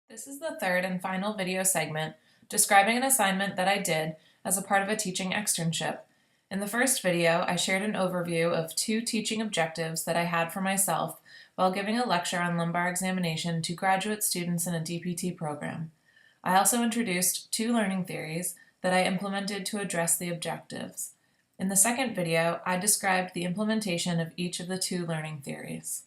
This is the third and final video segment describing an assignment that I did as a part of a teaching externship. In the first video, I shared an overview of two teaching objectives that I had for myself while giving a lecture on lumbar examination to graduate students in a DPT program. I also introduced two learning theories that I implemented to address the objectives. In the second video, I described the implementation of each of the two learning theories.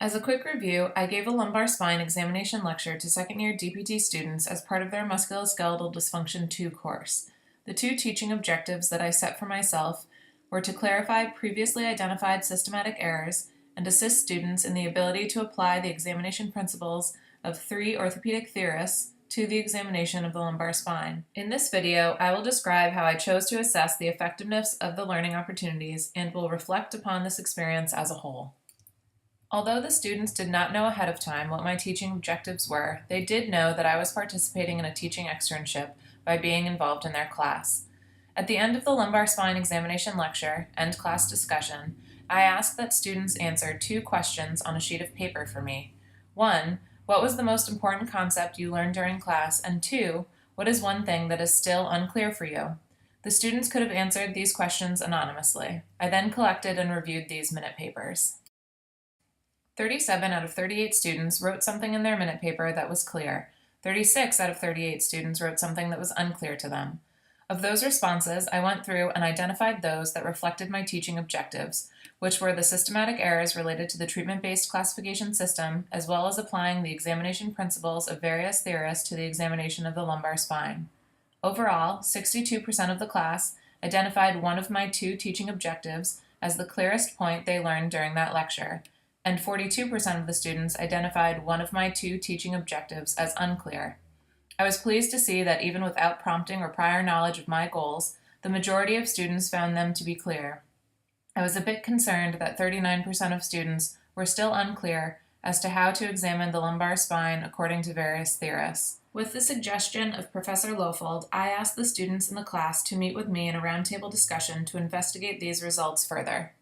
As a quick review, I gave a lumbar spine examination lecture to second-year DPT students as part of their Musculoskeletal Dysfunction 2 course. The two teaching objectives that I set for myself were to clarify previously identified systematic errors and assist students in the ability to apply the examination principles of three orthopedic theorists to the examination of the lumbar spine. In this video, I will describe how I chose to assess the effectiveness of the learning opportunities and will reflect upon this experience as a whole. Although the students did not know ahead of time what my teaching objectives were, they did know that I was participating in a teaching externship by being involved in their class. At the end of the lumbar spine examination lecture and class discussion, I asked that students answer two questions on a sheet of paper for me. 1. What was the most important concept you learned during class? And 2. What is one thing that is still unclear for you? The students could have answered these questions anonymously. I then collected and reviewed these minute papers. 37 out of 38 students wrote something in their minute paper that was clear. 36 out of 38 students wrote something that was unclear to them. Of those responses, I went through and identified those that reflected my teaching objectives, which were the systematic errors related to the treatment-based classification system, as well as applying the examination principles of various theorists to the examination of the lumbar spine. Overall, 62% of the class identified one of my two teaching objectives as the clearest point they learned during that lecture, and 42% of the students identified one of my two teaching objectives as unclear. I was pleased to see that even without prompting or prior knowledge of my goals, the majority of students found them to be clear. I was a bit concerned that 39% of students were still unclear as to how to examine the lumbar spine according to various theorists. With the suggestion of Professor Lofold, I asked the students in the class to meet with me in a roundtable discussion to investigate these results further.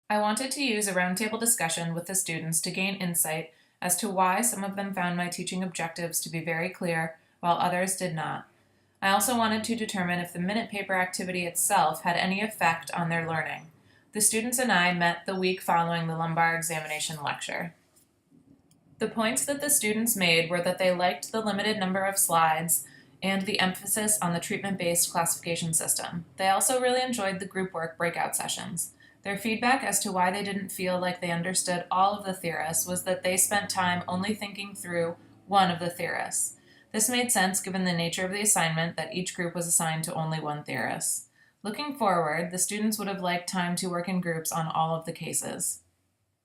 I wanted to use a roundtable discussion with the students to gain insight as to why some of them found my teaching objectives to be very clear, while others did not. I also wanted to determine if the minute paper activity itself had any effect on their learning. The students and I met the week following the lumbar examination lecture. The points that the students made were that they liked the limited number of slides and the emphasis on the treatment-based classification system. They also really enjoyed the group work breakout sessions. Their feedback as to why they didn't feel like they understood all of the theorists was that they spent time only thinking through one of the theorists. This made sense given the nature of the assignment that each group was assigned to only one theorist. Looking forward, the students would have liked time to work in groups on all of the cases.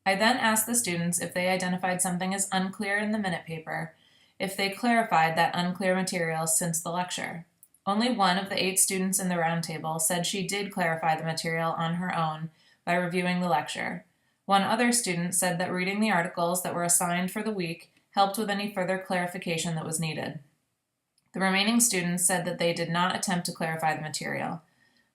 I then asked the students if they identified something as unclear in the minute paper, if they clarified that unclear material since the lecture. Only one of the 8 students in the roundtable said she did clarify the material on her own by reviewing the lecture. One other student said that reading the articles that were assigned for the week helped with any further clarification that was needed. The remaining students said that they did not attempt to clarify the material.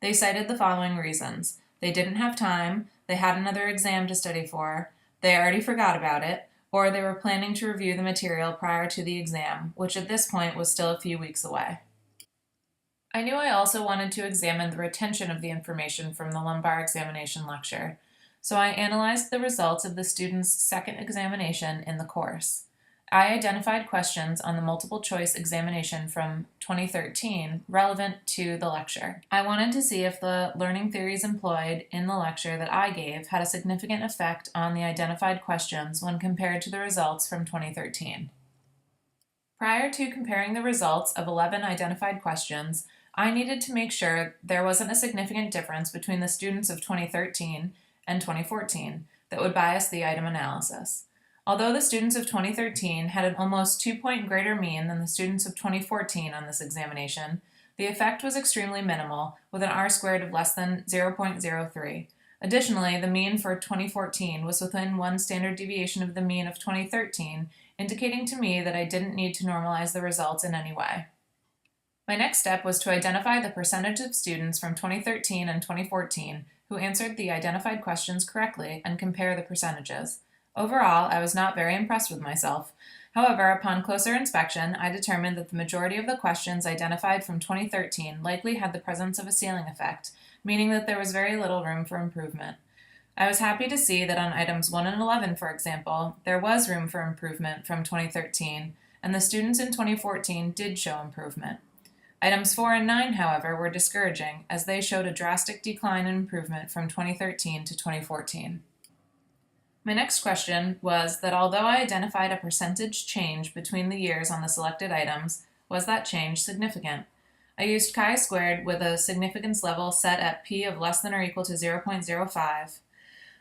They cited the following reasons. They didn't have time, they had another exam to study for, they already forgot about it, or they were planning to review the material prior to the exam, which at this point was still a few weeks away. I knew I also wanted to examine the retention of the information from the lumbar examination lecture, so I analyzed the results of the students' second examination in the course. I identified questions on the multiple choice examination from 2013 relevant to the lecture. I wanted to see if the learning theories employed in the lecture that I gave had a significant effect on the identified questions when compared to the results from 2013. Prior to comparing the results of 11 identified questions, I needed to make sure there wasn't a significant difference between the students of 2013 and 2014 that would bias the item analysis. Although the students of 2013 had an almost 2-point greater mean than the students of 2014 on this examination, the effect was extremely minimal, with an R-squared of less than 0.03. Additionally, the mean for 2014 was within one standard deviation of the mean of 2013, indicating to me that I didn't need to normalize the results in any way. My next step was to identify the percentage of students from 2013 and 2014 who answered the identified questions correctly and compare the percentages. Overall, I was not very impressed with myself. However, upon closer inspection, I determined that the majority of the questions identified from 2013 likely had the presence of a ceiling effect, meaning that there was very little room for improvement. I was happy to see that on items 1 and 11, for example, there was room for improvement from 2013, and the students in 2014 did show improvement. Items 4 and 9, however, were discouraging, as they showed a drastic decline in improvement from 2013 to 2014. My next question was that although I identified a percentage change between the years on the selected items, was that change significant? I used chi-squared with a significance level set at p of less than or equal to 0.05.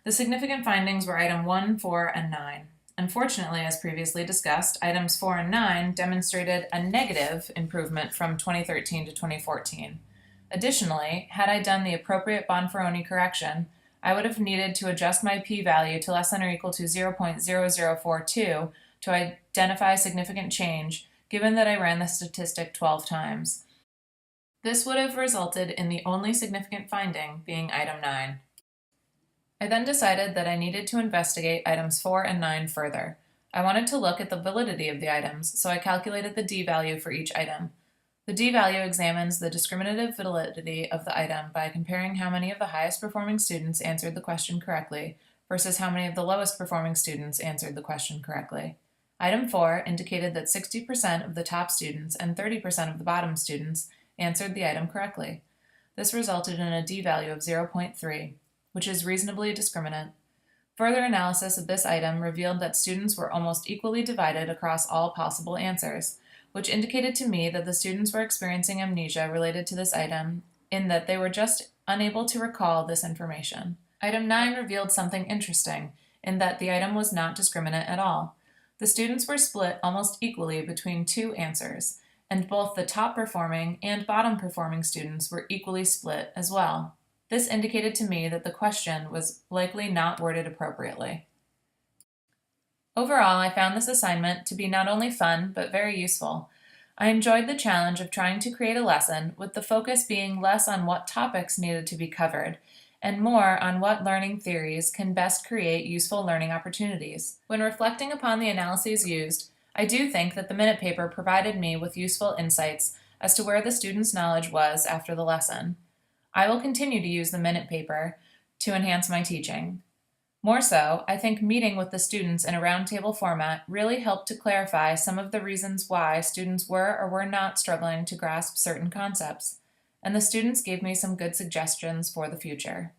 The significant findings were item 1, 4, and 9. Unfortunately, as previously discussed, items 4 and 9 demonstrated a negative improvement from 2013 to 2014. Additionally, had I done the appropriate Bonferroni correction, I would have needed to adjust my p-value to less than or equal to 0.0042 to identify significant change, given that I ran the statistic 12 times. This would have resulted in the only significant finding being item 9. I then decided that I needed to investigate items 4 and 9 further. I wanted to look at the validity of the items, so I calculated the d-value for each item. The d-value examines the discriminative validity of the item by comparing how many of the highest performing students answered the question correctly versus how many of the lowest performing students answered the question correctly. Item 4 indicated that 60% of the top students and 30% of the bottom students answered the item correctly. This resulted in a d-value of 0.3, which is reasonably discriminant. Further analysis of this item revealed that students were almost equally divided across all possible answers, which indicated to me that the students were experiencing amnesia related to this item in that they were just unable to recall this information. Item 9 revealed something interesting in that the item was not discriminate at all. The students were split almost equally between two answers, and both the top performing and bottom performing students were equally split as well. This indicated to me that the question was likely not worded appropriately. Overall, I found this assignment to be not only fun, but very useful. I enjoyed the challenge of trying to create a lesson with the focus being less on what topics needed to be covered, and more on what learning theories can best create useful learning opportunities. When reflecting upon the analyses used, I do think that the minute paper provided me with useful insights as to where the students' knowledge was after the lesson. I will continue to use the minute paper to enhance my teaching. More so, I think meeting with the students in a roundtable format really helped to clarify some of the reasons why students were or were not struggling to grasp certain concepts, and the students gave me some good suggestions for the future.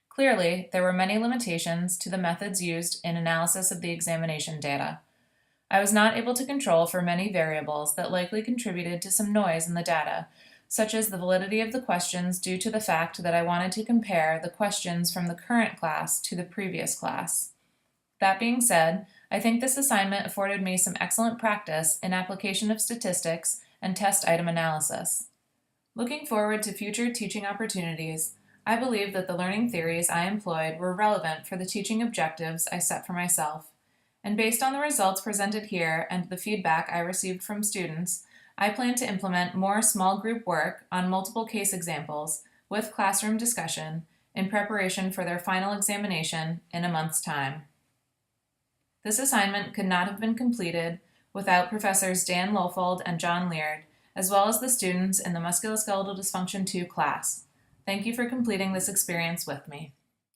Clearly, there were many limitations to the methods used in analysis of the examination data. I was not able to control for many variables that likely contributed to some noise in the data, such as the validity of the questions due to the fact that I wanted to compare the questions from the current class to the previous class. That being said, I think this assignment afforded me some excellent practice in application of statistics and test item analysis. Looking forward to future teaching opportunities, I believe that the learning theories I employed were relevant for the teaching objectives I set for myself, and based on the results presented here and the feedback I received from students, I plan to implement more small group work on multiple case examples with classroom discussion in preparation for their final examination in a month's time. This assignment could not have been completed without Professors Dan Lofold and John Leard, as well as the students in the Musculoskeletal Dysfunction 2 class. Thank you for completing this experience with me.